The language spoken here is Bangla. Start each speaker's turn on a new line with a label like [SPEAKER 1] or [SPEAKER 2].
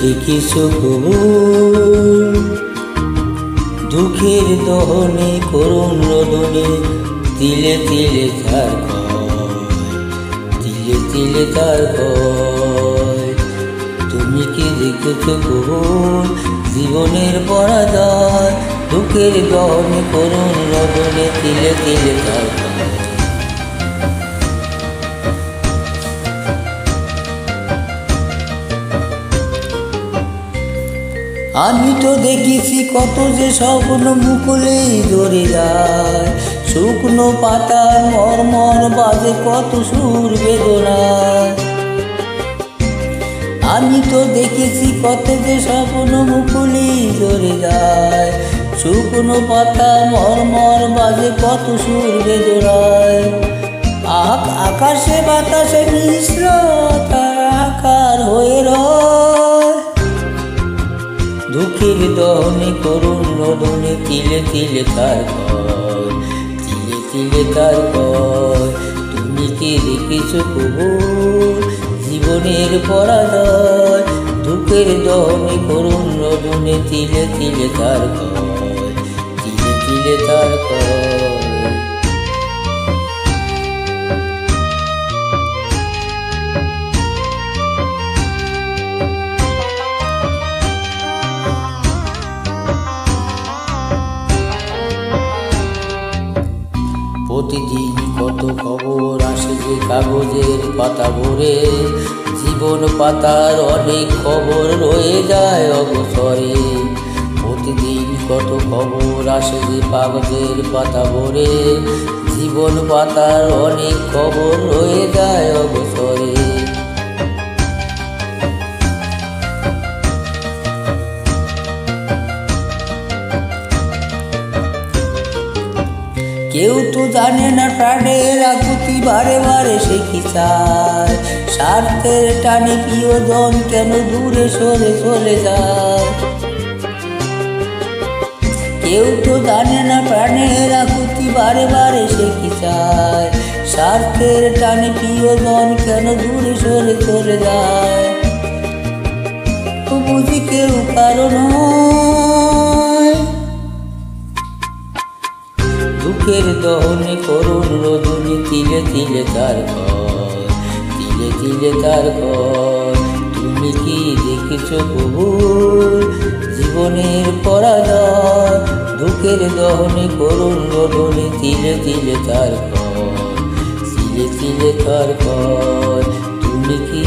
[SPEAKER 1] দেখিস কবু দুঃখের দহনে করুণ রোদনে তিলে তিলে তার কয়, তিলে তিলে তার কয়। তুমি কি দেখেছ কবু জীবনের পরাজয়, দুঃখের দহনে করুণ রোদনে তিলে তিলে তার কয়। আমি তো দেখেছি কত যে স্বপ্ন মুকুলেই ধরে যায়, শুকনো পাতার মর্মর বাজে কত সুর বেদনায়। আমি তো দেখেছি কত যে স্বপ্ন মুকুলেই ধরে যায়, শুকনো পাতার মর্মর বাজে কত সুর বেদনায়। আকাশে বাতাসে মিশ্র আকার হয়ে রয়, দুঃখের দহনে করুণ রোদনে তিলে তিলে তার কয়, তিলে তিলে তার কয়। তুমি কি দেখেছ কবু জীবনের পরাজয়, দুঃখের দহনে করুণ রোদনে তিলে তিলে তার কয়, তিলে তিলে তার কয়। প্রতিদিন কত খবর আসে যে কাগজের পাতা ভরে, জীবন পাতার অনেক খবর রয়ে যায় অবসরে। প্রতিদিন কত খবর আসে যে কাগজের পাতা ভরে, জীবন পাতার অনেক খবর রয়ে যায় অবসরে। কেউ তো জানে না প্রাণের আকুতি বারে বারে সে কি চায়, স্বার্থের টানে প্রিয়জন কেন দূরে সরে চলে যায়। কেউ তো জানে না প্রাণের আকুতি বারে বারে সে কি চায়, স্বার্থের টানে প্রিয়জন কেন দূরে সরে চলে যায়। তো বুঝি কেউ কারণ দুঃখের দহনে করুণ রোদনে তিলে তিলে তার কয়, তিলে তিলে তার কয়। তুমি কি দেখেছ কবু জীবনের পরাজয়, দুঃখের দহনে করুণ রোদনে তিলে তিলে তার কয়, তিলে তিলে তার কয়। তুমি কি